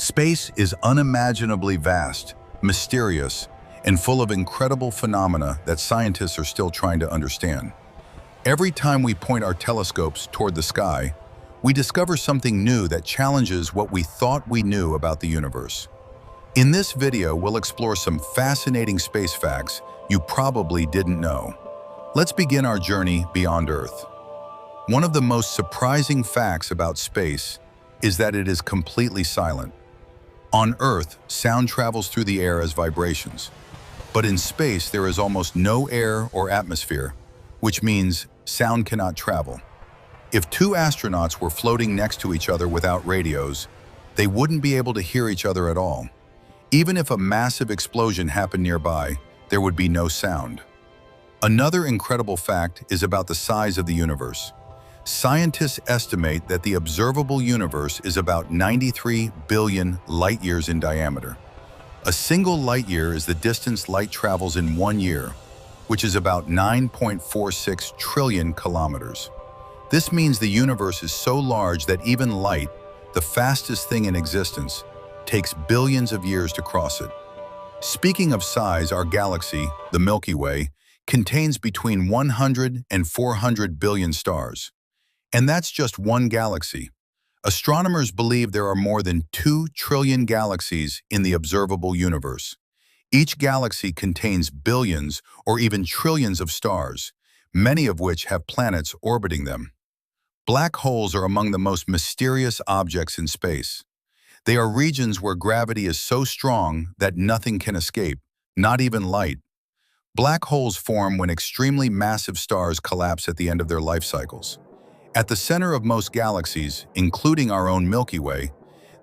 Space is unimaginably vast, mysterious, and full of incredible phenomena that scientists are still trying to understand. Every time we point our telescopes toward the sky, we discover something new that challenges what we thought we knew about the universe. In this video, we'll explore some fascinating space facts you probably didn't know. Let's begin our journey beyond Earth. One of the most surprising facts about space is that it is completely silent. On Earth, sound travels through the air as vibrations. But in space, there is almost no air or atmosphere, which means sound cannot travel. If two astronauts were floating next to each other without radios, they wouldn't be able to hear each other at all. Even if a massive explosion happened nearby, there would be no sound. Another incredible fact is about the size of the universe. Scientists estimate that the observable universe is about 93 billion light-years in diameter. A single light-year is the distance light travels in 1 year, which is about 9.46 trillion kilometers. This means the universe is so large that even light, the fastest thing in existence, takes billions of years to cross it. Speaking of size, our galaxy, the Milky Way, contains between 100 and 400 billion stars. And that's just one galaxy. Astronomers believe there are more than 2 trillion galaxies in the observable universe. Each galaxy contains billions or even trillions of stars, many of which have planets orbiting them. Black holes are among the most mysterious objects in space. They are regions where gravity is so strong that nothing can escape, not even light. Black holes form when extremely massive stars collapse at the end of their life cycles. At the center of most galaxies, including our own Milky Way,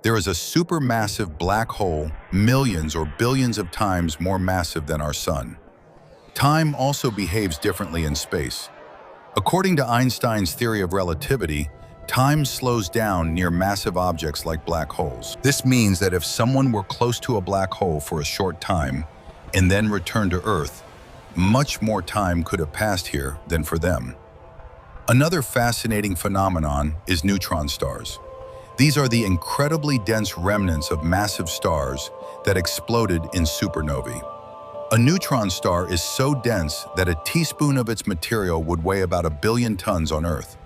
there is a supermassive black hole millions or billions of times more massive than our Sun. Time also behaves differently in space. According to Einstein's theory of relativity, time slows down near massive objects like black holes. This means that if someone were close to a black hole for a short time and then returned to Earth, much more time could have passed here than for them. Another fascinating phenomenon is neutron stars. These are the incredibly dense remnants of massive stars that exploded in supernovae. A neutron star is so dense that a teaspoon of its material would weigh about 1 billion tons on Earth.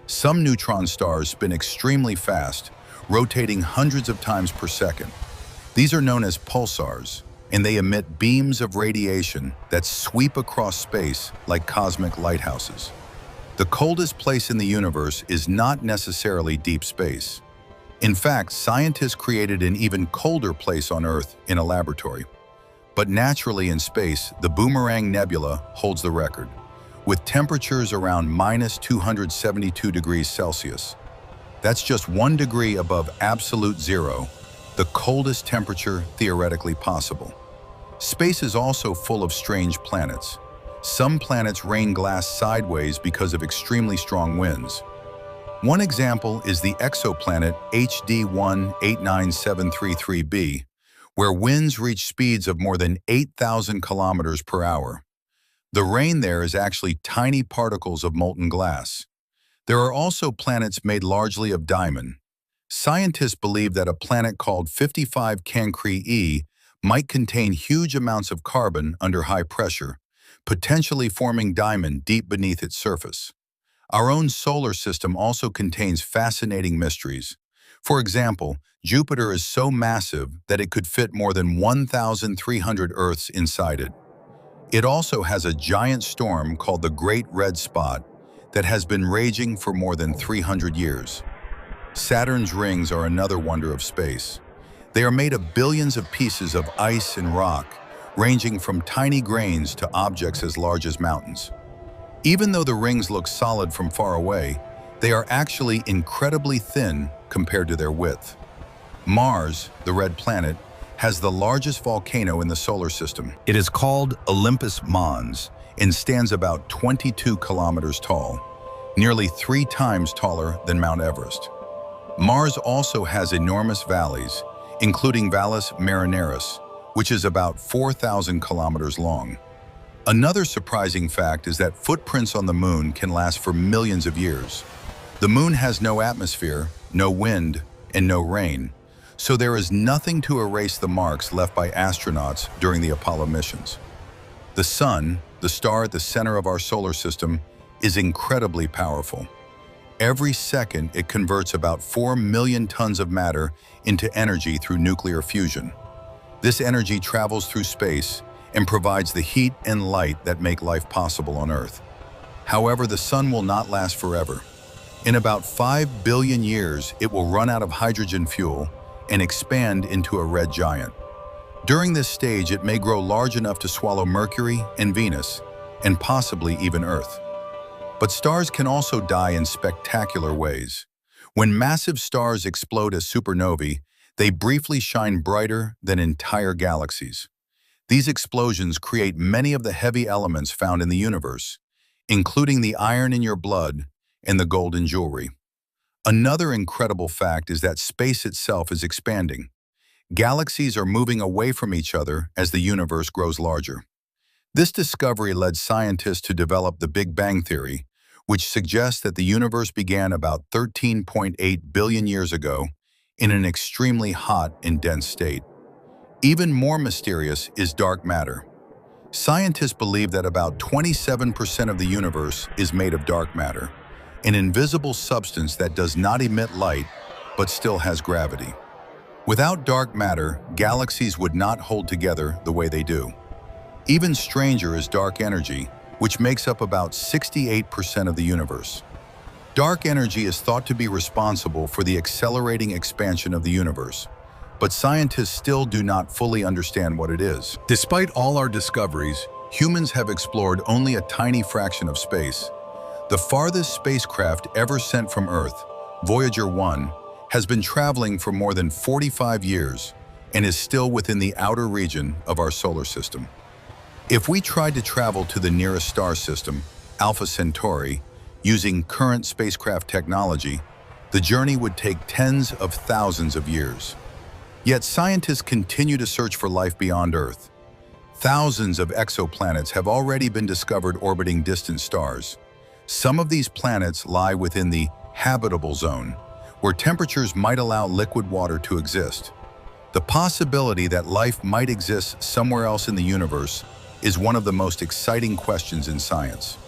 Some neutron stars spin extremely fast, rotating hundreds of times per second. These are known as pulsars, and they emit beams of radiation that sweep across space like cosmic lighthouses. The coldest place in the universe is not necessarily deep space. In fact, scientists created an even colder place on Earth in a laboratory. But naturally in space, the Boomerang Nebula holds the record, with temperatures around -272 degrees Celsius. That's just 1 degree above absolute zero, the coldest temperature theoretically possible. Space is also full of strange planets. Some planets rain glass sideways because of extremely strong winds. One example is the exoplanet HD 189733b, where winds reach speeds of more than 8,000 kilometers per hour. The rain there is actually tiny particles of molten glass. There are also planets made largely of diamond. Scientists believe that a planet called 55 Cancri e might contain huge amounts of carbon under high pressure, potentially forming diamond deep beneath its surface. Our own solar system also contains fascinating mysteries. For example, Jupiter is so massive that it could fit more than 1,300 Earths inside it. It also has a giant storm called the Great Red Spot that has been raging for more than 300 years. Saturn's rings are another wonder of space. They are made of billions of pieces of ice and rock, ranging from tiny grains to objects as large as mountains. Even though the rings look solid from far away, they are actually incredibly thin compared to their width. Mars, the red planet, has the largest volcano in the solar system. It is called Olympus Mons and stands about 22 kilometers tall, nearly 3 times taller than Mount Everest. Mars also has enormous valleys, including Valles Marineris, which is about 4,000 kilometers long. Another surprising fact is that footprints on the moon can last for millions of years. The moon has no atmosphere, no wind, and no rain, so there is nothing to erase the marks left by astronauts during the Apollo missions. The Sun, the star at the center of our solar system, is incredibly powerful. Every second, it converts about 4 million tons of matter into energy through nuclear fusion. This energy travels through space and provides the heat and light that make life possible on Earth. However, the Sun will not last forever. In about 5 billion years, it will run out of hydrogen fuel and expand into a red giant. During this stage, it may grow large enough to swallow Mercury and Venus, and possibly even Earth. But stars can also die in spectacular ways. When massive stars explode as supernovae, they briefly shine brighter than entire galaxies. These explosions create many of the heavy elements found in the universe, including the iron in your blood and the gold in jewelry. Another incredible fact is that space itself is expanding. Galaxies are moving away from each other as the universe grows larger. This discovery led scientists to develop the Big Bang Theory, which suggests that the universe began about 13.8 billion years ago in an extremely hot and dense state. Even more mysterious is dark matter. Scientists believe that about 27% of the universe is made of dark matter, an invisible substance that does not emit light but still has gravity. Without dark matter, galaxies would not hold together the way they do. Even stranger is dark energy, which makes up about 68% of the universe. Dark energy is thought to be responsible for the accelerating expansion of the universe, but scientists still do not fully understand what it is. Despite all our discoveries, humans have explored only a tiny fraction of space. The farthest spacecraft ever sent from Earth, Voyager 1, has been traveling for more than 45 years and is still within the outer region of our solar system. If we tried to travel to the nearest star system, Alpha Centauri, using current spacecraft technology, the journey would take tens of thousands of years. Yet scientists continue to search for life beyond Earth. Thousands of exoplanets have already been discovered orbiting distant stars. Some of these planets lie within the habitable zone, where temperatures might allow liquid water to exist. The possibility that life might exist somewhere else in the universe is one of the most exciting questions in science.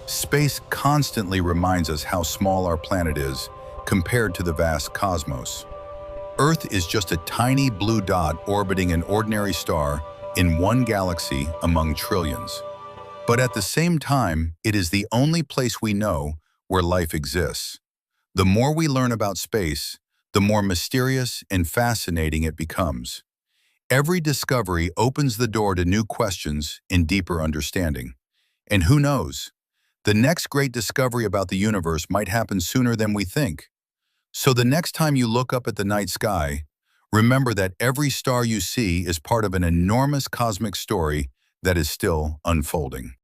Space constantly reminds us how small our planet is compared to the vast cosmos. Earth is just a tiny blue dot orbiting an ordinary star in one galaxy among trillions. But at the same time, it is the only place we know where life exists. The more we learn about space, the more mysterious and fascinating it becomes. Every discovery opens the door to new questions and deeper understanding. And who knows? The next great discovery about the universe might happen sooner than we think. So the next time you look up at the night sky, remember that every star you see is part of an enormous cosmic story that is still unfolding.